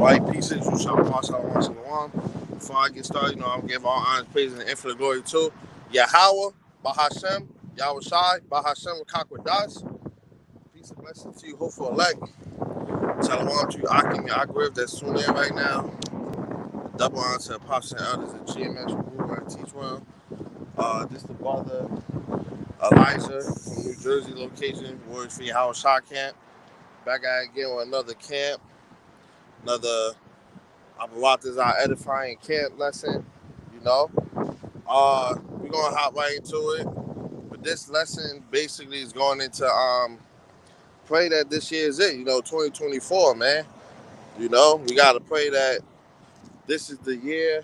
White pieces, Shalom. Before I get started, I'll give all honor, praise, and infinite glory to Yahweh, Bahashem, YAHAWASHI, Bahashem, Kakwadas. Peace and blessings to you, hopeful elect. Shalom to you, Akim, Yagriv, that's tuned in right now. Double honor to Apostle and elders at GMS, Who Teach Well. This is the brother Elijah from New Jersey location, W4Y Nj Camp. Back at it again with another camp, another Abarat our edifying camp lesson, you know. We're gonna hop right into it. But this lesson basically is going into pray that this year is it, 2024, man. We gotta pray that this is the year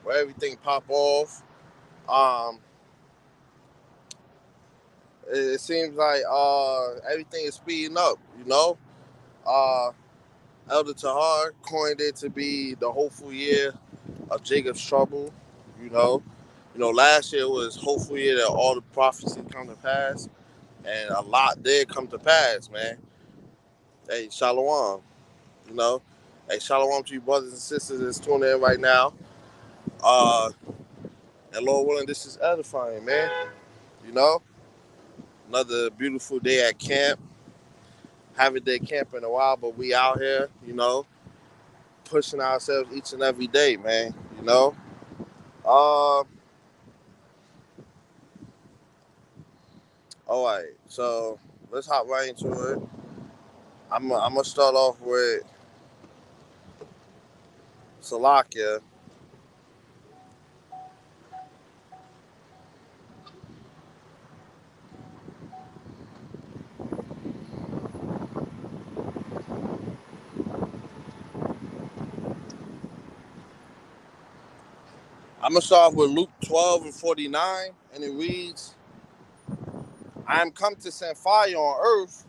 where everything pop off. Um, it seems like everything is speeding up. Uh, Elder Tahar coined it to be the hopeful year of Jacob's trouble. You know, last year was hopeful year that all the prophecies come to pass, and a lot did come to pass, man. Hey, shalom. You know, hey, shalom to you brothers and sisters that's tuning in right now. Uh, and Lord willing, this is edifying, man. You know, another beautiful day at camp. Haven't did camp in a while, but we out here, pushing ourselves each and every day, man. Uh, all right, so let's hop right into it. I'm gonna start off with Salakia. I'm gonna start off with Luke 12 and 49, and it reads, "I am come to send fire on earth,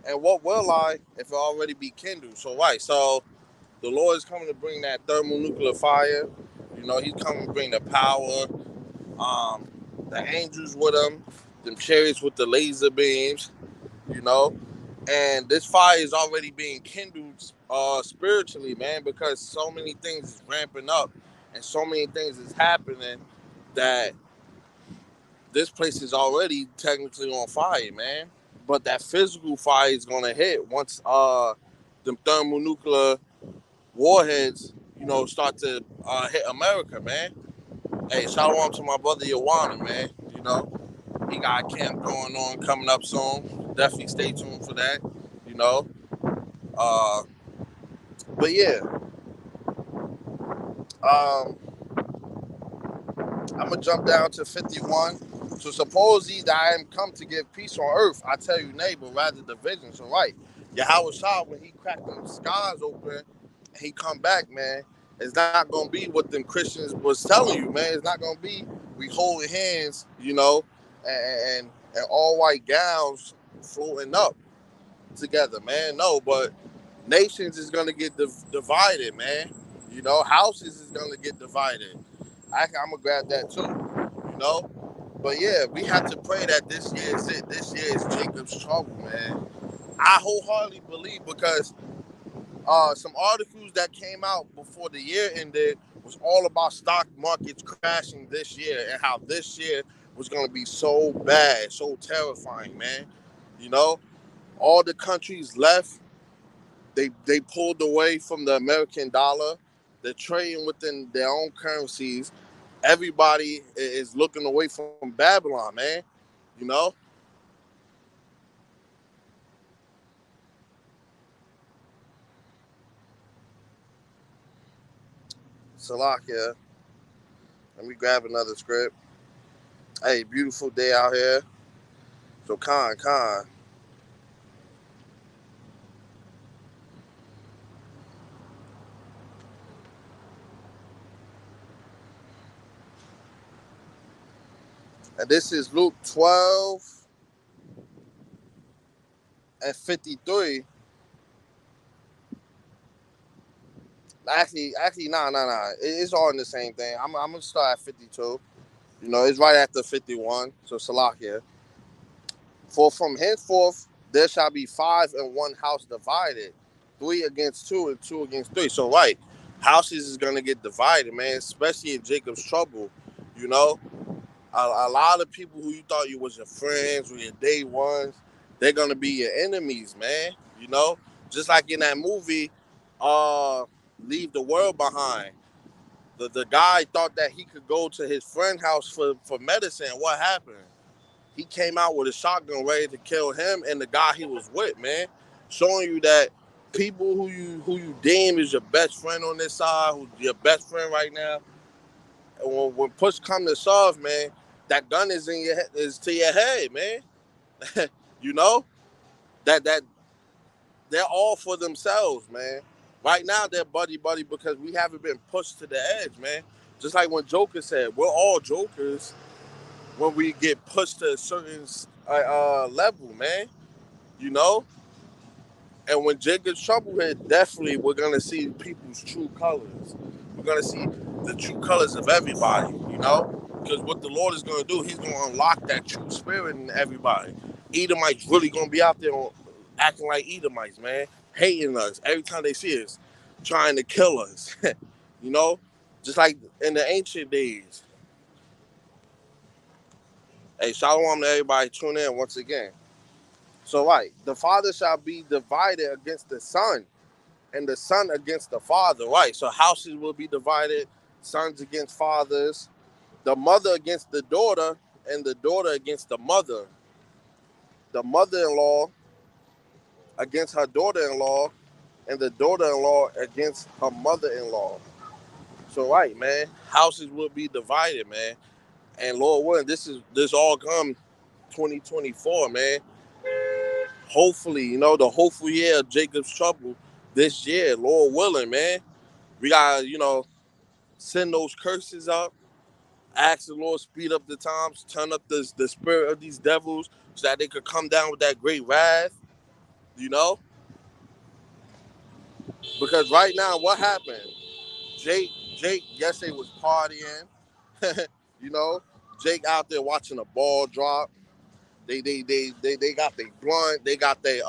and what will I if it already be kindled?" So right, so the Lord is coming to bring that thermonuclear fire. He's coming to bring the power. The angels with him, them chariots with the laser beams. You know, and this fire is already being kindled spiritually, man, because so many things is ramping up, and so many things is happening that this place is already technically on fire, man. But that physical fire is gonna hit once them thermonuclear warheads, start to hit America, man. Hey, shout out to my brother Yawana, man. He got a camp going on coming up soon. Definitely stay tuned for that. You know. Uh, but yeah, I'm gonna jump down to 51. So suppose ye that I am come to give peace on earth, I tell you, nay, but rather division. So right, Yahweh Shah, when he cracked them skies open and he come back, man, it's not gonna be what them Christians was telling you, man. It's not gonna be we holding hands, and all white gowns floating up together, man. No, but nations is gonna get divided, man. Houses is gonna get divided. I'm gonna grab that too, you know. But yeah, we have to pray that this year is it. This year is Jacob's trouble, man. I wholeheartedly believe because some articles that came out before the year ended was all about stock markets crashing this year and how this year was gonna be so bad, so terrifying, man. You know, all the countries left. They pulled away from the American dollar. They're trading within their own currencies. Everybody is looking away from Babylon, man. You know? Salakia. Let me grab another script. Hey, beautiful day out here. So Khan. And this is Luke 12 and 53. Actually, nah. It's all in the same thing. I'm gonna start at 52. It's right after 51. So Salakia. For from henceforth there shall be five in one house divided, 3 against 2 and 2 against 3. So right, houses is gonna get divided, man. Especially in Jacob's trouble. You know, a lot of people who you thought you was your friends or your day ones, they're gonna be your enemies, man. You know, just like in that movie, uh, Leave the World Behind. The guy thought that he could go to his friend's house for medicine. What happened? He came out with a shotgun ready to kill him and the guy he was with, man. Showing you that people who you deem is your best friend on this side, who's your best friend right now, when push come to shove, man, that gun is is to your head, man. You know that they're all for themselves, man. Right now they're buddy buddy because we haven't been pushed to the edge, man. Just like when Joker said, we're all jokers when we get pushed to a certain level, man. You know, and when Jacob's trouble hit, definitely we're gonna see people's true colors. We're gonna see the true colors of everybody. You know, because what the Lord is gonna do, He's gonna unlock that true spirit in everybody. Edomites really gonna be out there acting like Edomites, man, hating us every time they see us, trying to kill us. You know, just like in the ancient days. Hey, shalom to everybody. Tune in once again. So, right, the father shall be divided against the son, and the son against the father, right? So houses will be divided, sons against fathers, the mother against the daughter, and the daughter against the mother, the mother-in-law against her daughter-in-law, and the daughter-in-law against her mother-in-law. So right, man, houses will be divided, man. And Lord willing, this all come 2024, man. Hopefully, the hopeful year of Jacob's trouble this year, Lord willing, man. We gotta, send those curses up. Ask the Lord speed up the times, turn up the spirit of these devils so that they could come down with that great wrath, you know? Because right now, what happened? Jake yesterday was partying, you know? Jake out there watching a ball drop. They got their blunt, they got their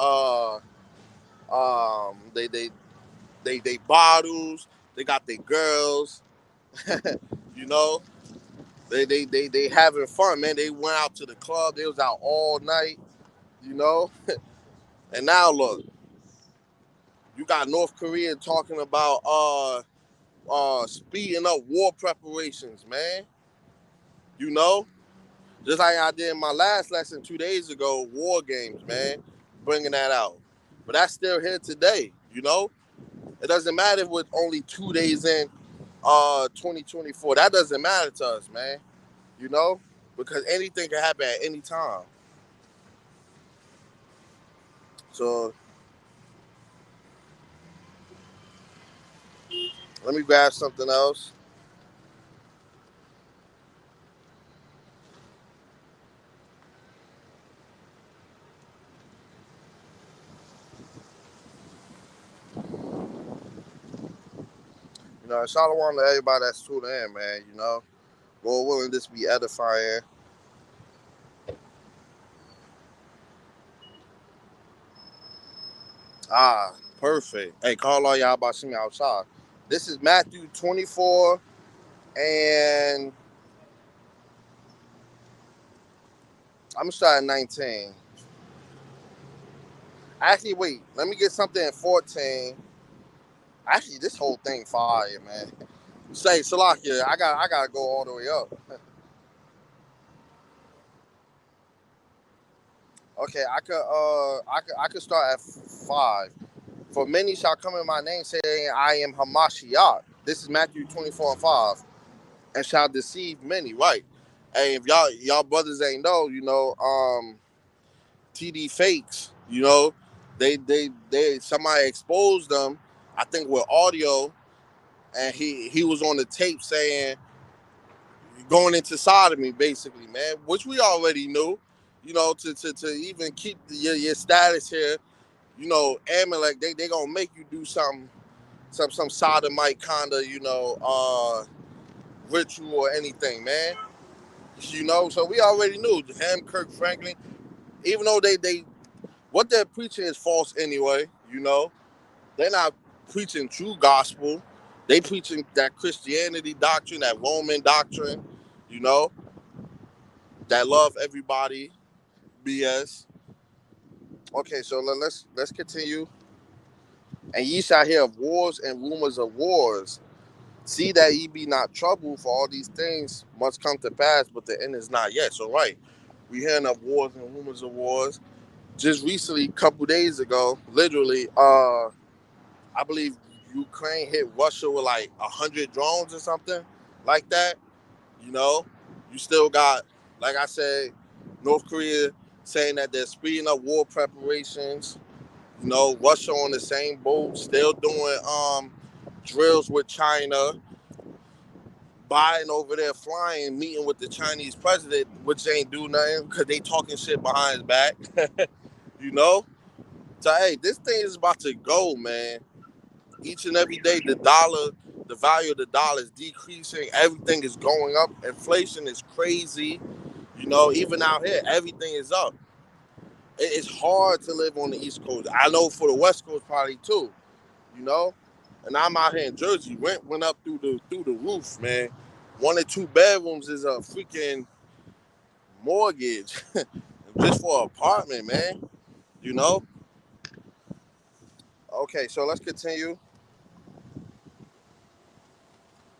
they bottles, they got their girls, you know? They having fun, man. They went out to the club. They was out all night, you know. And now look, you got North Korea talking about speeding up war preparations, man. You know, just like I did in my last lesson 2 days ago, war games, man, bringing that out. But that's still here today, you know. It doesn't matter if we're only 2 days in 2024. That doesn't matter to us, man. You know, because anything can happen at any time. So let me grab something else. Shalom to everybody that's tuned in, man. Lord willing, this be edifying. Ah, perfect. Hey, call all y'all about me outside. This is Matthew 24, and I'm gonna start at 19. Actually, wait. Let me get something at 14. Actually, this whole thing fire, man. Say, Salakia, I gotta go all the way up. Okay, I could start at 5. For many shall come in my name, saying, I am Hamashiach. This is Matthew 24 and 5. And shall deceive many, right? Hey, if y'all brothers ain't know, TD fakes, they somebody exposed them, I think with audio, and he was on the tape saying going into sodomy, basically, man, which we already knew, to even keep your status here, Amalek, they gonna make you do some sodomite kind of, ritual or anything, man. So we already knew him, Kirk Franklin, even though they what they're preaching is false anyway, They're not preaching true gospel. They preaching that Christianity doctrine, that Roman doctrine, you know, that love everybody BS. Okay, so let's continue. And ye shall hear of wars and rumors of wars. See that ye be not troubled, for all these things must come to pass, but the end is not yet. So right, we hearing of wars and rumors of wars. Just recently, a couple days ago, literally, I believe Ukraine hit Russia with like 100 drones or something like that. You know, you still got, like I said, North Korea saying that they're speeding up war preparations. You know, Russia on the same boat, still doing drills with China. Biden over there flying, meeting with the Chinese president, which ain't do nothing because they talking shit behind his back. You know? So, hey, this thing is about to go, man. Each and every day, the value of the dollar is decreasing. Everything is going up. Inflation is crazy. You know, even out here, everything is up. It's hard to live on the East Coast. I know for the West Coast probably too, you know? And I'm out here in Jersey. Rent went up through the roof, man. 1 or 2 bedrooms is a freaking mortgage just for an apartment, man. You know? Okay, so let's continue.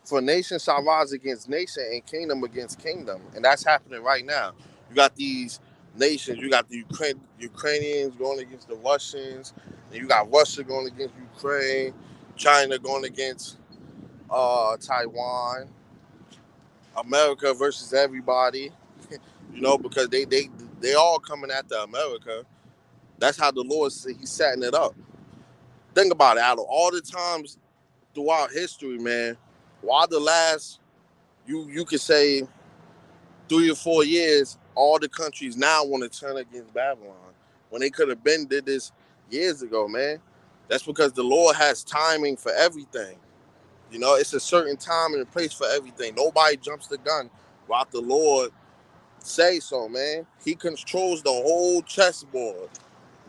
For nation shall rise against nation and kingdom against kingdom. And that's happening right now. You got these nations. You got the Ukrainians going against the Russians. And you got Russia going against Ukraine. China going against Taiwan. America versus everybody. You know, because they all coming after America. That's how the Lord said he's setting it up. Think about it. Out of all the times throughout history, man, while the last, you could say 3 or 4 years, all the countries now want to turn against Babylon when they could have been did this years ago, man. That's because the Lord has timing for everything. You know, it's a certain time and a place for everything. Nobody jumps the gun without the Lord say so, man. He controls the whole chessboard.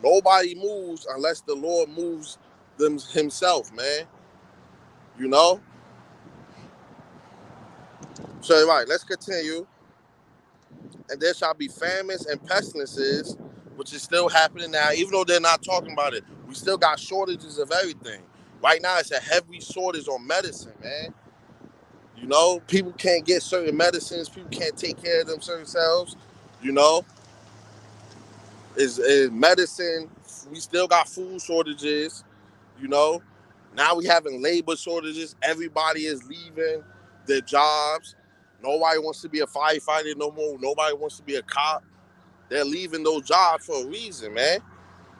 Nobody moves unless the Lord moves them himself, man. You know? So, right, let's continue. And there shall be famines and pestilences, which is still happening now, even though they're not talking about it. We still got shortages of everything. Right now, it's a heavy shortage on medicine, man. You know, people can't get certain medicines. People can't take care of themselves. You know, is medicine. We still got food shortages. You know, now we having labor shortages. Everybody is leaving their jobs. Nobody wants to be a firefighter no more. Nobody wants to be a cop. They're leaving those jobs for a reason, man.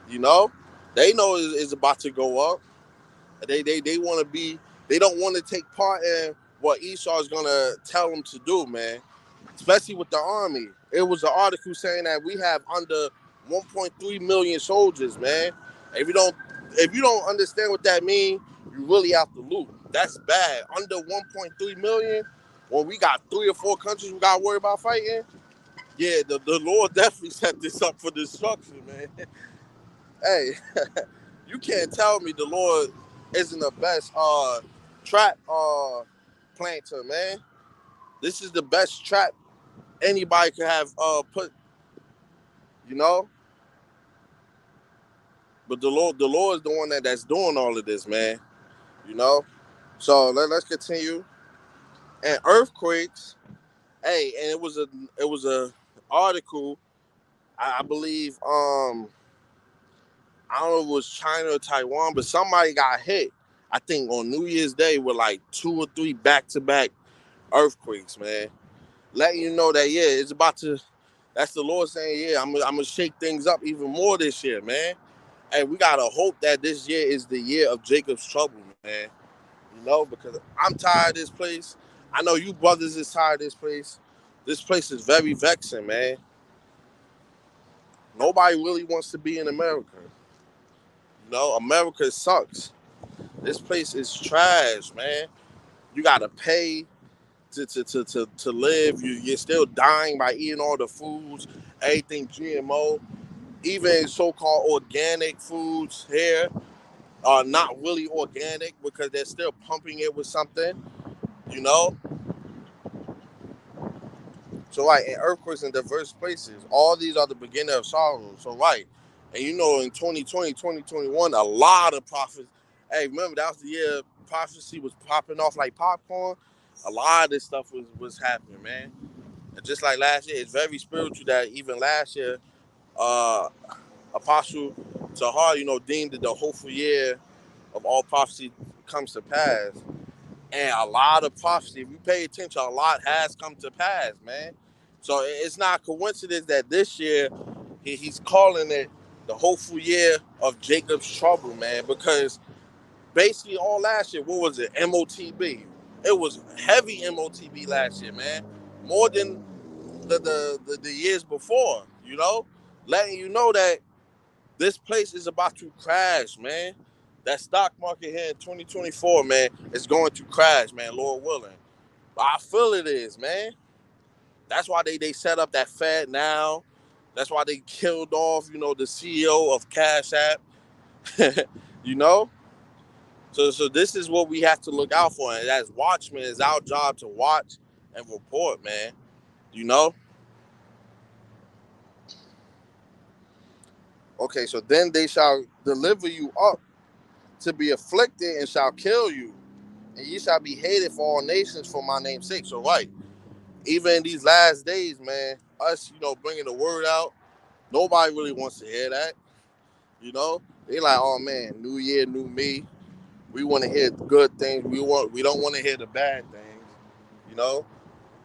You know, they know it's about to go up. They want to be. They don't want to take part in what Esau is gonna tell them to do, man. Especially with the army. It was an article saying that we have under 1.3 million soldiers, man. If you don't understand what that means, you really have to loot. That's bad. Under 1.3 million, when we got 3 or 4 countries we got to worry about fighting. Yeah, the Lord definitely set this up for destruction, man. Hey, you can't tell me the Lord isn't the best trap planter, man. This is the best trap anybody could have put, you know. But the Lord is the one that's doing all of this, man. You know. So let's continue. And earthquakes, hey, and it was a article, I believe, I don't know if it was China or Taiwan, but somebody got hit, I think on New Year's Day with like 2 or 3 back-to-back earthquakes, man. Letting you know that, yeah, it's about to, that's the Lord saying, yeah, I'm going to shake things up even more this year, man. And we got to hope that this year is the year of Jacob's trouble, man. You know, because I'm tired of this place. I know you brothers is tired of this place. This place is very vexing, man. Nobody really wants to be in America. You know, America sucks. This place is trash, man. You gotta pay to live. You're still dying by eating all the foods, everything GMO, even so-called organic foods here. are not really organic because they're still pumping it with something, you know. So right, and earthquakes in diverse places. All these are the beginning of sorrow. So right. And you know, in 2020, 2021, a lot of prophets. Hey, remember that was the year prophecy was popping off like popcorn. A lot of this stuff was happening, man. And just like last year, it's very spiritual that even last year, uh, Apostle Tahar, you know, deemed it the hopeful year of all prophecy comes to pass. And a lot of prophecy, if you pay attention, a lot has come to pass, man. So it's not a coincidence that this year he's calling it the hopeful year of Jacob's trouble, man. Because basically all last year, what was it? MOTB. It was heavy MOTB last year, man. More than the years before, you know? Letting you know that this place is about to crash, man. That stock market here in 2024, man, is going to crash, man, Lord willing. I feel it is, man. That's why they set up that Fed now. That's why they killed off, you know, the CEO of Cash App. You know? So this is what we have to look out for. And as watchmen, it's our job to watch and report, man. You know? Okay, so then they shall deliver you up to be afflicted and shall kill you. And ye shall be hated for all nations for my name's sake. So, right, even in these last days, man, us, you know, bringing the word out, nobody really wants to hear that. You know, they like, oh man, new year, new me. We want to hear good things. We don't want to hear the bad things. You know,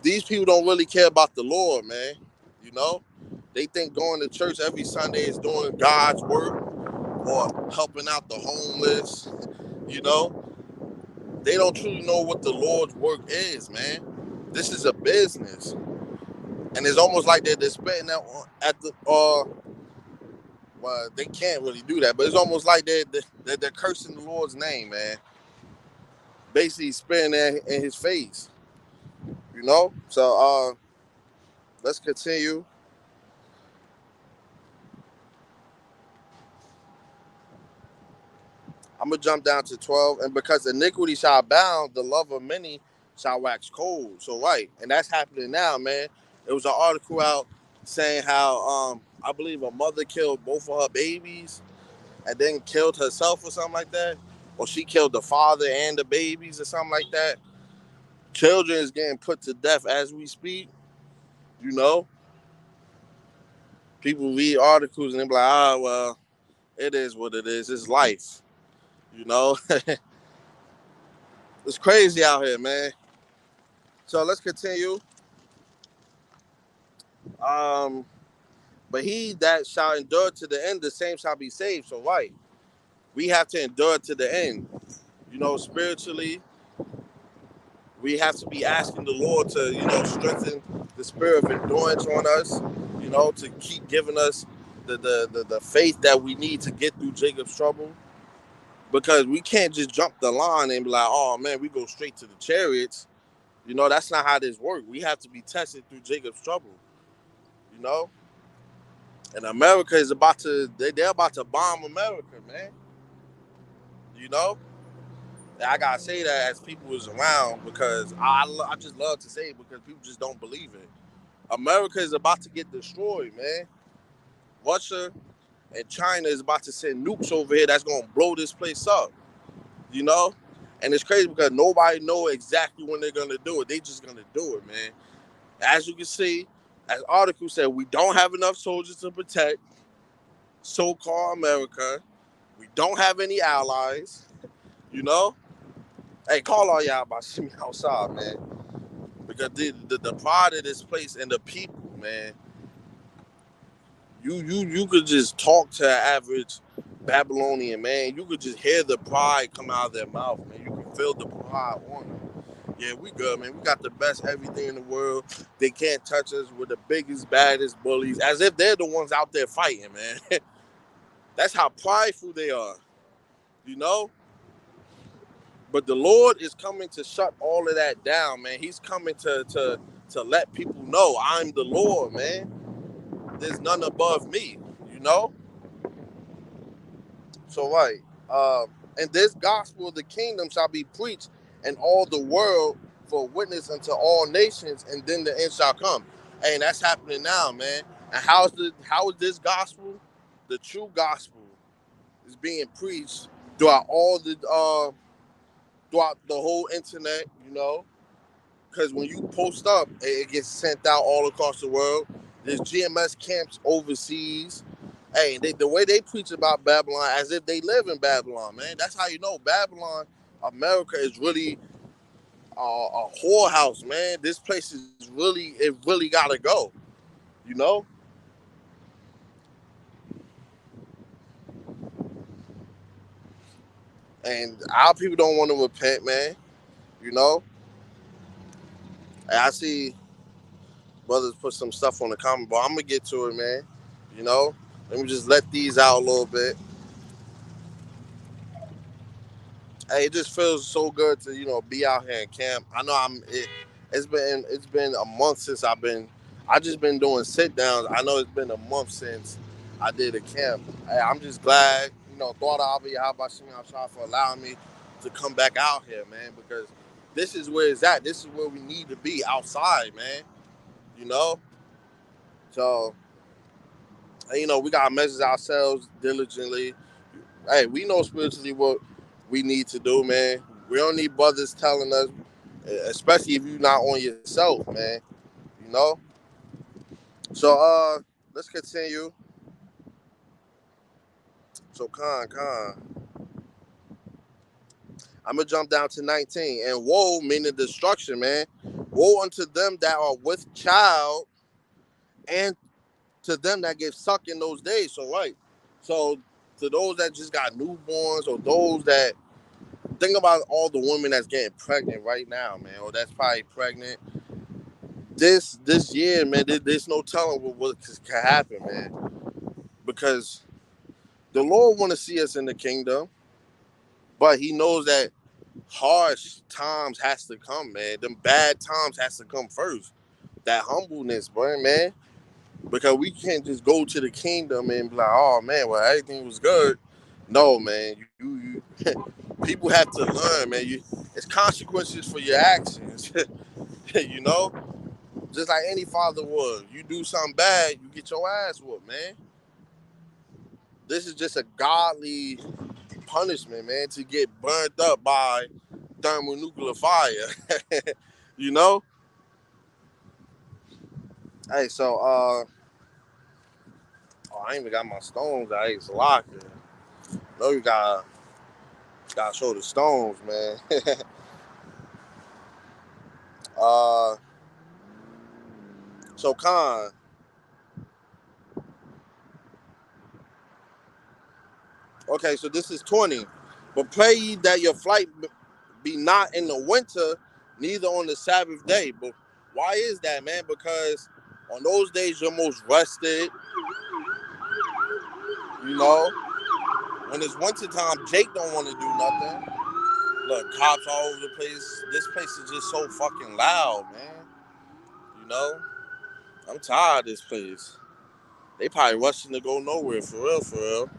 these people don't really care about the Lord, man. You know, they think going to church every Sunday is doing God's work or helping out the homeless. You know, they don't truly know what the Lord's work is, man. This is a business, and it's almost like they're spitting that at the well, they can't really do that, but it's almost like they're cursing the Lord's name, man. Basically, spitting in his face, you know. So let's continue. I'm gonna jump down to 12, and because iniquity shall abound, the love of many shall wax cold. So right, and that's happening now, man. There was an article out saying how I believe a mother killed both of her babies and then killed herself or something like that, or she killed the father and the babies or something like that. Children is getting put to death as we speak. You know, people read articles and they be like, ah, well, it is what it is. It's life. You know, it's crazy out here, man. So let's continue. Um, but he that shall endure to the end, the same shall be saved. So right, we have to endure to the end. You know, spiritually, we have to be asking the Lord to, you know, strengthen the spirit of endurance on us. You know, to keep giving us the faith that we need to get through Jacob's trouble. Because we can't just jump the line and be like, oh man, we go straight to the chariots. You know, that's not how this works. We have to be tested through Jacob's trouble. You know, and America is about to they're about to bomb America, man. You know, and I gotta say that as people is around because I just love to say it because people just don't believe it. America is about to get destroyed, man. Russia and China is about to send nukes over here that's gonna blow this place up. You know, and it's crazy because nobody know exactly when they're gonna do it. They just gonna do it, man. As you can see, as article said, we don't have enough soldiers to protect so-called America. We don't have any allies. You know, hey, call all y'all about see me outside, man. Because the pride of this place and the people, man. You could just talk to an average Babylonian, man. You could just hear the pride come out of their mouth, man. You can feel the pride on them. Yeah, we good, man. We got the best everything in the world. They can't touch us. We're the biggest, baddest bullies. As if they're the ones out there fighting, man. That's how prideful they are, you know? But the Lord is coming to shut all of that down, man. He's coming to let people know I'm the Lord, man. There's none above me, you know? So, right. And this gospel of the kingdom shall be preached in all the world for a witness unto all nations, and then the end shall come. Hey, and that's happening now, man. And how is this gospel? The true gospel is being preached throughout all the throughout the whole internet, you know, because when you post up, it gets sent out all across the world. There's GMS camps overseas. Hey, the way they preach about Babylon as if they live in Babylon, man. That's how you know Babylon, America is really a whorehouse, man. This place is really gotta go, you know. And our people don't want to repent, man. You know. And I see brothers put some stuff on the comment, but I'm gonna get to it, man. You know. Let me just let these out a little bit. Hey, it just feels so good to be out here in camp. I know it's been a month since I just been doing sit downs. I know it's been a month since I did a camp. Hey, I'm just glad thought I'll be YAHAWASHI for allowing me to come back out here, man, because this is where it's at. This is where we need to be, outside, man. You know, so we gotta measure ourselves diligently. Hey, we know spiritually what we need to do, man. We don't need brothers telling us, especially if you're not on yourself, man. You know. So let's continue. So I'm gonna jump down to 19. And woe meaning destruction, man. Woe unto them that are with child, and to them that get sucked in those days. So right. So to those that just got newborns, or those that think about all the women that's getting pregnant right now, man, or that's probably pregnant this year, man. There's no telling what can happen, man, because the Lord want to see us in the kingdom, but He knows that harsh times has to come, man. Them bad times has to come first. That humbleness, boy, man, because we can't just go to the kingdom and be like, oh man, well everything was good. No, man, you people have to learn, man. It's consequences for your actions. you know, just like any father would. You do something bad, you get your ass whooped, man. This is just a godly punishment, man, to get burnt up by thermonuclear fire. you know? Hey, so I ain't even got my stones out. It's locked. No, you gotta show the stones, man. uh so okay, so this is 20. But pray ye that your flight be not in the winter, neither on the Sabbath day. But why is that, man? Because on those days you're most rested, you know. When it's winter time, Jake don't want to do nothing. Look, cops all over the place. This place is just so fucking loud, man. You know? I'm tired of this place. They probably rushing to go nowhere, for real, for real.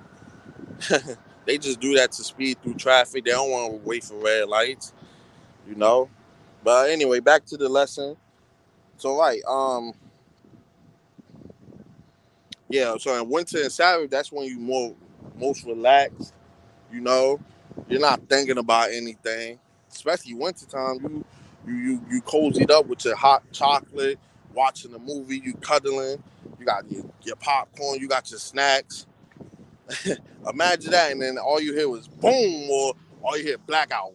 They just do that to speed through traffic. They don't want to wait for red lights, you know? But anyway, back to the lesson. So, right, yeah, so in winter and Sabbath, that's when you most relaxed, you know? You're not thinking about anything. Especially wintertime, you cozied up with your hot chocolate, watching a movie, you cuddling, you got your popcorn, you got your snacks. Imagine that, and then all you hear was boom, or all you hear blackout.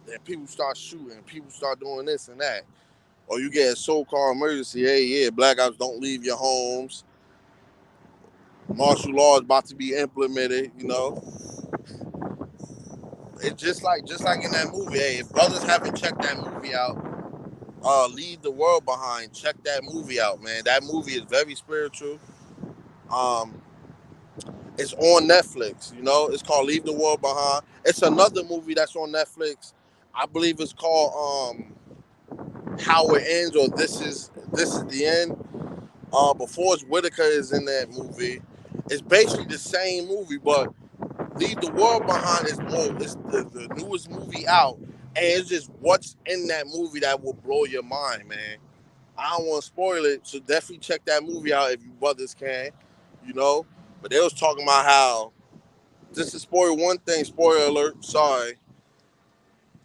Then people start shooting, people start doing this and that. Or you get a so-called emergency, hey, yeah, blackouts, don't leave your homes. Martial law is about to be implemented, you know. It's just like in that movie. Hey, if brothers haven't checked that movie out, Leave the World Behind. Check that movie out, man. That movie is very spiritual. Um, it's on Netflix. You know, it's called Leave the World Behind. It's another movie that's on Netflix. I believe it's called How It Ends, or This Is the End. Before Whitaker is in that movie. It's basically the same movie, but Leave the World Behind is more. It's the newest movie out, and it's just what's in that movie that will blow your mind, man. I don't want to spoil it, so definitely check that movie out if you brothers can, you know. But they was talking about how, just to spoil one thing, spoiler alert, sorry,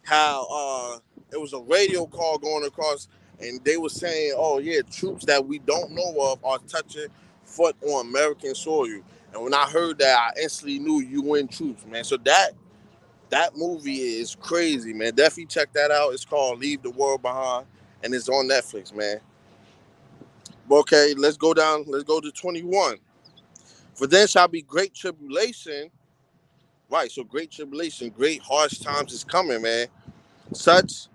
how it was a radio call going across, and they were saying, oh yeah, troops that we don't know of are touching foot on American soil. And when I heard that, I instantly knew UN troops, man. So that movie is crazy, man. Definitely check that out. It's called Leave the World Behind, and it's on Netflix, man. Okay, let's go down. Let's go to 21. For then shall be great tribulation. Right, so great tribulation, great harsh times is coming, man. Such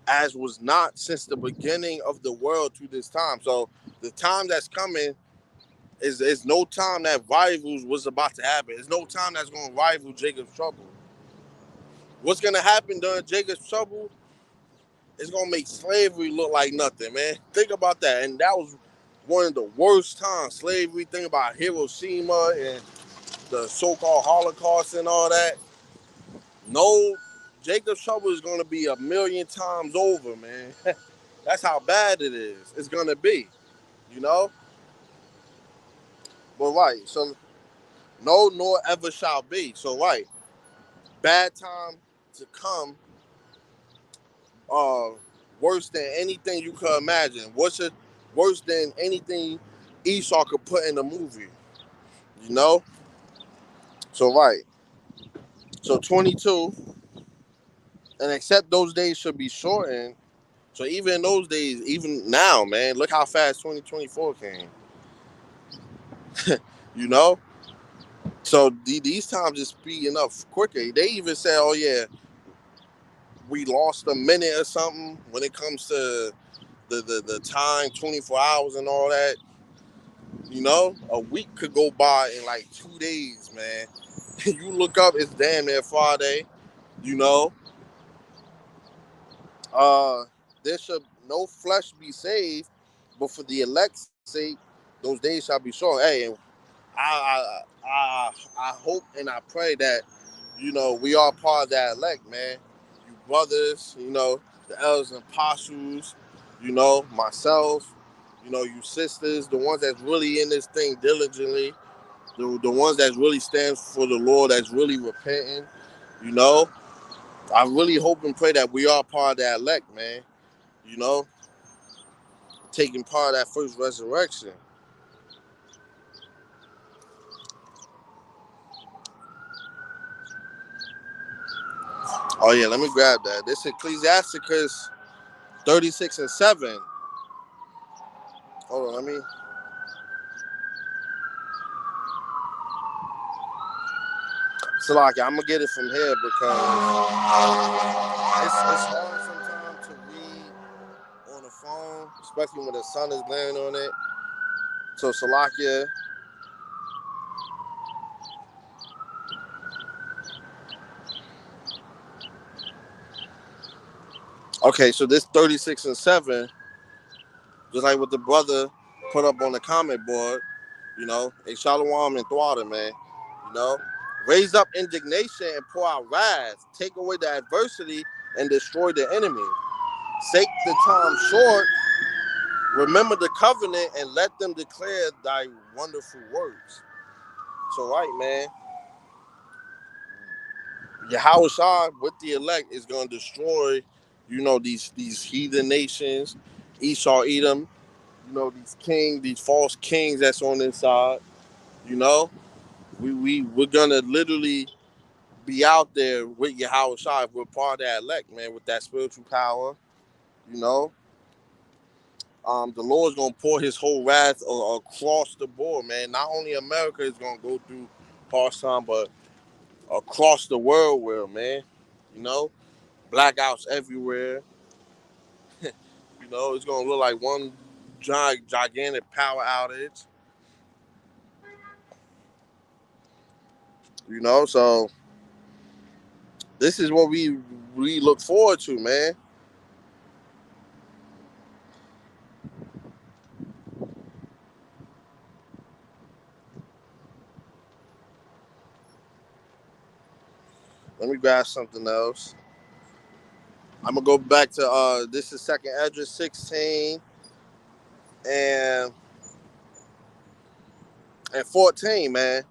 as was not since the beginning of the world to this time. So the time that's coming is no time that rivals was about to happen. It's no time that's going to rival Jacob's trouble. What's going to happen during Jacob's trouble is going to make slavery look like nothing, man. Think about that. And that was one of the worst times. Slavery, think about Hiroshima and the so-called Holocaust and all that. No, Jacob's trouble is going to be a million times over, man. That's how bad it is. It's going to be, you know? But right, so no, nor ever shall be. So right, bad time to come, uh, worse than anything you could imagine. What's it worse than anything Esau could put in a movie, you know? So right, so 22, and except those days should be shortened. So even in those days, even now, man, look how fast 2024 came. You know, so these times is speeding up quicker. They even said, "Oh yeah, we lost a minute or something when it comes to the time, 24 hours and all that." You know, a week could go by in like 2 days, man. You look up, it's damn near Friday. You know, uh, there should no flesh be saved, but for the elect's sake, those days shall be short. Hey, and I hope and I pray that, you know, we are part of that elect, man. You brothers, you know, the elders and apostles, you know, myself, you know, you sisters, the ones that's really in this thing diligently, the ones that really stands for the Lord, that's really repenting, you know. I really hope and pray that we are part of that elect, man. You know, taking part of that first resurrection. Oh yeah, let me grab that. This Ecclesiasticus 36 and 7. Hold on, let me. Salaki, I'm gonna get it from here because it's hard sometimes to read on the phone, especially when the sun is glaring on it. So Salakia, okay, so this 36 and 7, just like what the brother put up on the comment board, you know, a shalom and thwada, man. You know, raise up indignation and pour out wrath, take away the adversity and destroy the enemy. Sake the time short, remember the covenant and let them declare thy wonderful works. So right, man, Yahawashai with the elect is gonna destroy, you know, these heathen nations, Esau, Edom, you know, these false kings that's on this side. You know, we're gonna literally be out there with Yahawashai. We're part of that elect, man, with that spiritual power. You know, the Lord's gonna pour His whole wrath across the board, man. Not only America is gonna go through harsh time, but across the world, will, man. You know, blackouts everywhere. You know, it's gonna look like one gigantic power outage. You know, so this is what we look forward to, man. Let me grab something else. I'm gonna go back to this is second address 16 and 14, man.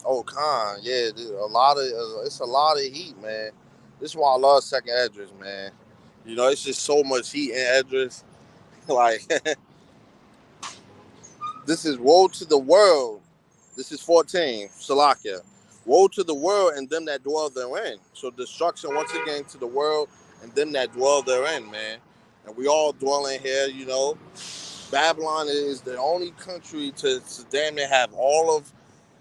Oh, Con, yeah, a lot of it's a lot of heat, man. This is why I love second address, man. You know, it's just so much heat in address. Like this is woe to the world. This is 14, Salakia. Woe to the world and them that dwell therein. So destruction once again to the world and them that dwell therein, man. And we all dwelling here, you know. Babylon is the only country to damn near have all of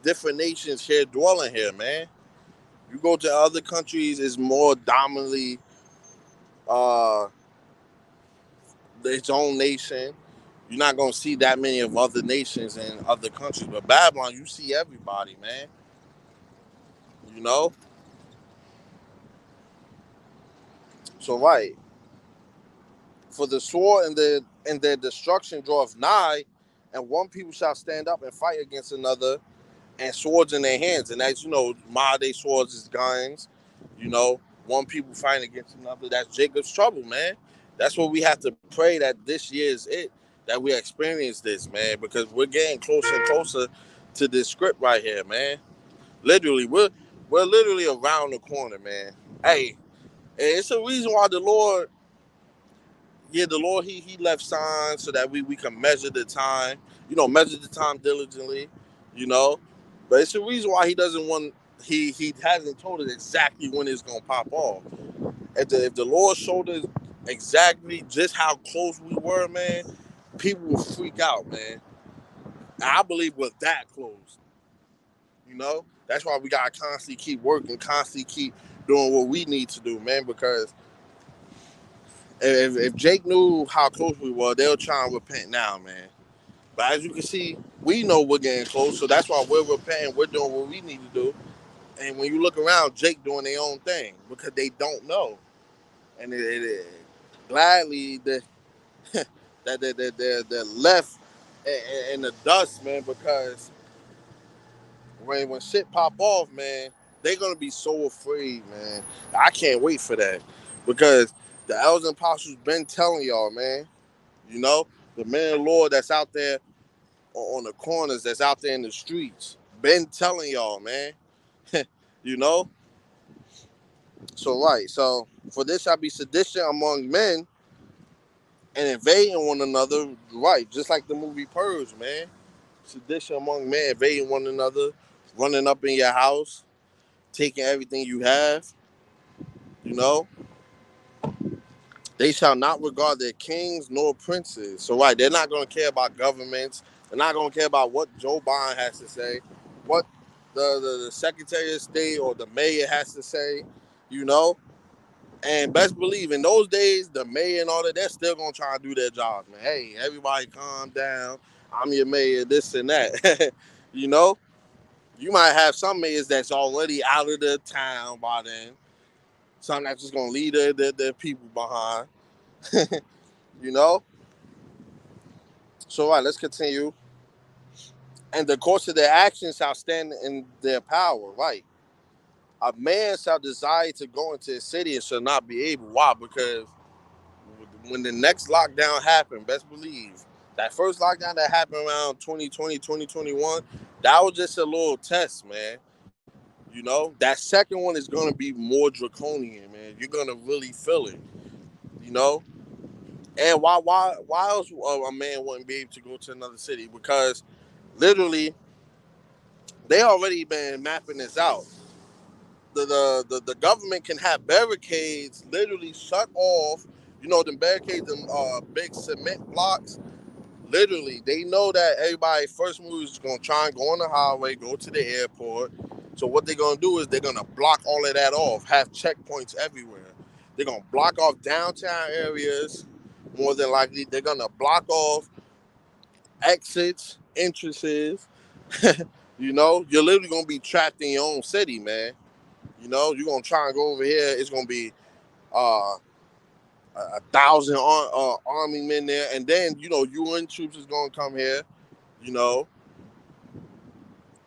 different nations here dwelling here, man. You go to other countries, it's more dominantly uh, its own nation. You're not gonna see that many of other nations in other countries, but Babylon, you see everybody, man. You know, so right for the sword and their destruction draweth nigh, and one people shall stand up and fight against another, and swords in their hands. And as you know, modern day swords is guns. You know, one people fighting against another. That's Jacob's trouble, man. That's what we have to pray that this year is it, that we experience this, man, because we're getting closer and closer to this script right here, man. Literally, we're literally around the corner, man. Hey, it's a reason why the Lord, yeah, the Lord, he left signs so that we can measure the time, you know, measure the time diligently, you know. But it's the reason why he doesn't want, he hasn't told us exactly when it's gonna pop off. If the Lord showed us exactly just how close we were, man, people will freak out, man. And I believe we're that close, you know. That's why we gotta constantly keep working, constantly keep doing what we need to do, man. Because if Jake knew how close we were, they'll try and repent now, man. But as you can see, we know we're getting close, so that's why we're repenting. We're doing what we need to do. And when you look around, Jake doing their own thing because they don't know, and gladly they're left in the dust, man. Because when shit pop off, man, they're gonna be so afraid, man. I can't wait for that because the elders and apostles been telling y'all, man. You know, the man of the Lord that's out there on the corners, that's out there in the streets, been telling y'all, man. You know? So right. So for this shall be sedition among men and invading one another, right, just like the movie Purge, man. Sedition among men, invading one another, running up in your house, taking everything you have, you know. They shall not regard their kings nor princes. So right, they're not gonna care about governments. They're not gonna care about what Joe Biden has to say, what the Secretary of State or the mayor has to say, you know. And best believe in those days, the mayor and all that, they're still gonna try and do their jobs, man. Hey, everybody calm down. I'm your mayor, this and that. You know? You might have some mayors that's already out of the town by then. Some that's just gonna leave their people behind. You know? So all right, let's continue. And the course of their actions shall stand in their power, right? A man shall desire to go into a city and shall not be able. Why? Because when the next lockdown happened, best believe, that first lockdown that happened around 2020, 2021, that was just a little test, man. You know, that second one is going to be more draconian, man. You're going to really feel it, you know? And why else a man wouldn't be able to go to another city? Because literally, they already been mapping this out. The government can have barricades literally shut off. You know, them barricades, them big cement blocks. Literally, they know that everybody first move is gonna try and go on the highway, go to the airport. So what they're gonna do is they're gonna block all of that off, have checkpoints everywhere. They're gonna block off downtown areas. More than likely, they're gonna block off exits, entrances. You know, you're literally gonna be trapped in your own city, man. You know, you're gonna try and go over here. It's gonna be uh, 1,000 army men there, and then you know UN troops is gonna come here. You know,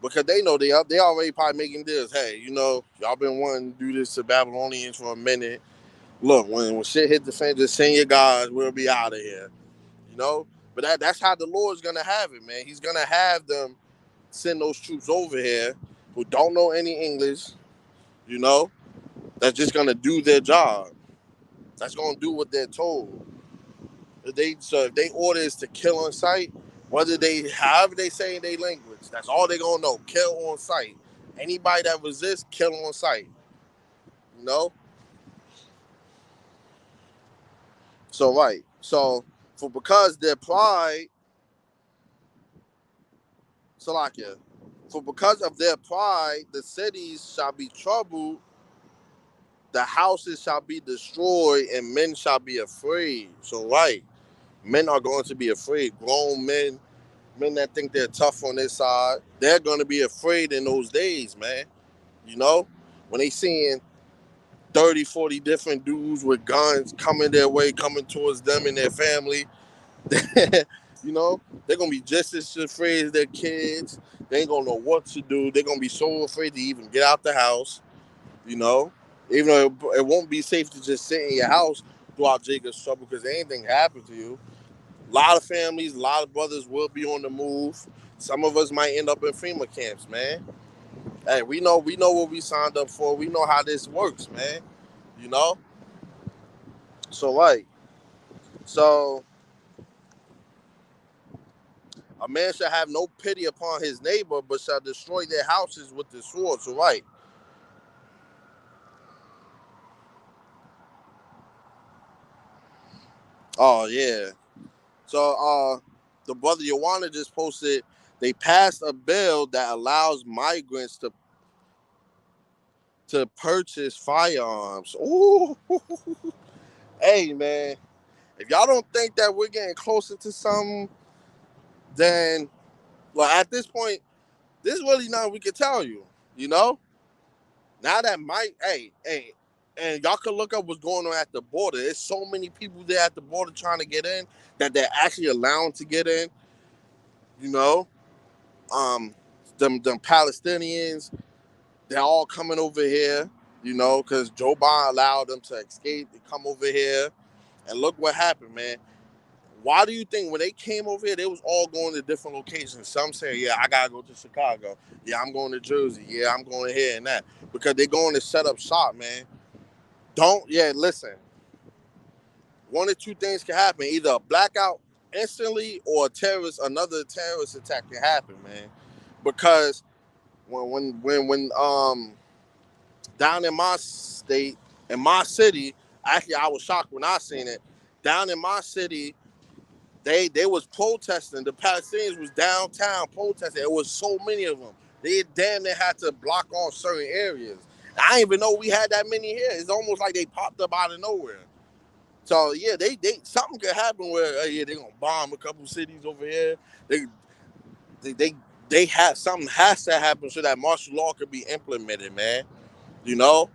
because they know they already probably making deals. Hey, y'all been wanting to do this to Babylonians for a minute. Look, when shit hit the fan, just send your guys. We'll be out of here. You know, but that's how the Lord's gonna have it, man. He's gonna have them send those troops over here who don't know any English. You know, that's just gonna do their job. That's gonna do what they're told. If they order is to kill on sight, however they say in their language, that's all they gonna know. Kill on sight. Anybody that resists, kill on sight. You know. So right. So for because their pride, Salakia, for because of their pride, the cities shall be troubled, the houses shall be destroyed, and men shall be afraid. So right, men are going to be afraid. Grown men that think they're tough on this side, they're going to be afraid in those days, man. You know, when they seeing 30, 40 different dudes with guns coming their way, coming towards them and their family, you know, they're going to be just as afraid as their kids. They ain't going to know what to do. They're going to be so afraid to even get out the house, you know, even though it won't be safe to just sit in your house throughout Jacob's trouble because anything happened to you. A lot of families, a lot of brothers will be on the move. Some of us might end up in FEMA camps, man. Hey, we know what we signed up for. We know how this works, man. You know? So right. So a man shall have no pity upon his neighbor, but shall destroy their houses with the sword. So right. Oh yeah. So the brother Yowana just posted they passed a bill that allows migrants to purchase firearms. Ooh. Hey man, if y'all don't think that we're getting closer to something, then well at this point, there's really nothing we can tell you. You know? Now that might hey, and y'all can look up what's going on at the border. There's so many people there at the border trying to get in that they're actually allowed to get in, you know. Um them Palestinians, they're all coming over here, you know, because Joe Biden allowed them to escape and come over here. And look what happened, man. Why do you think when they came over here, they was all going to different locations? Some say, yeah, I gotta go to Chicago. Yeah, I'm going to Jersey. Yeah, I'm going here and that. Because they're going to set up shop, man. Listen. One or two things can happen. Either a blackout instantly or another terrorist attack can happen, man. Because when down in my state, in my city, actually I was shocked when I seen it. Down in my city, they was protesting. The Palestinians was downtown protesting. It was so many of them. They damn near had to block off certain areas. I didn't even know we had that many here. It's almost like they popped up out of nowhere. So yeah, they something could happen where yeah they gonna bomb a couple cities over here. They they they, they have something has to happen so that martial law could be implemented, man. You know.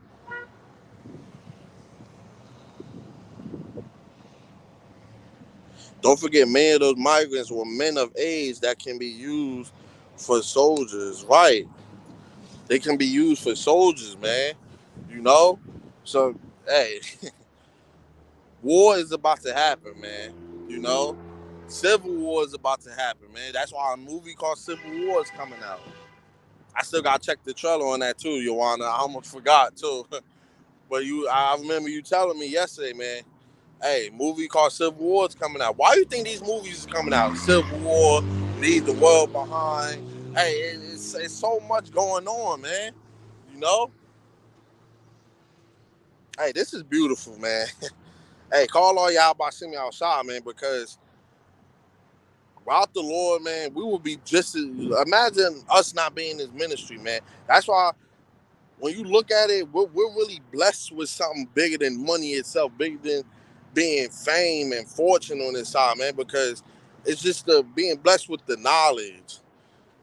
Don't forget, many of those migrants were men of age that can be used for soldiers, right? They can be used for soldiers, man. You know? So, hey, war is about to happen, man. You know? Civil war is about to happen, man. That's why a movie called Civil War is coming out. I still gotta check the trailer on that too, Joanna. I almost forgot too. But I remember you telling me yesterday, man. Hey, movie called Civil War is coming out. Why do you think these movies are coming out? Civil War, Leave the World Behind. Hey, it's so much going on, man. You know? Hey, this is beautiful, man. Hey, call all y'all by send me outside, man, because without the Lord, man, we will be just as imagine us not being in this ministry, man. That's why when you look at it, we're really blessed with something bigger than money itself, bigger than being fame and fortune on this side, man, because it's just the being blessed with the knowledge.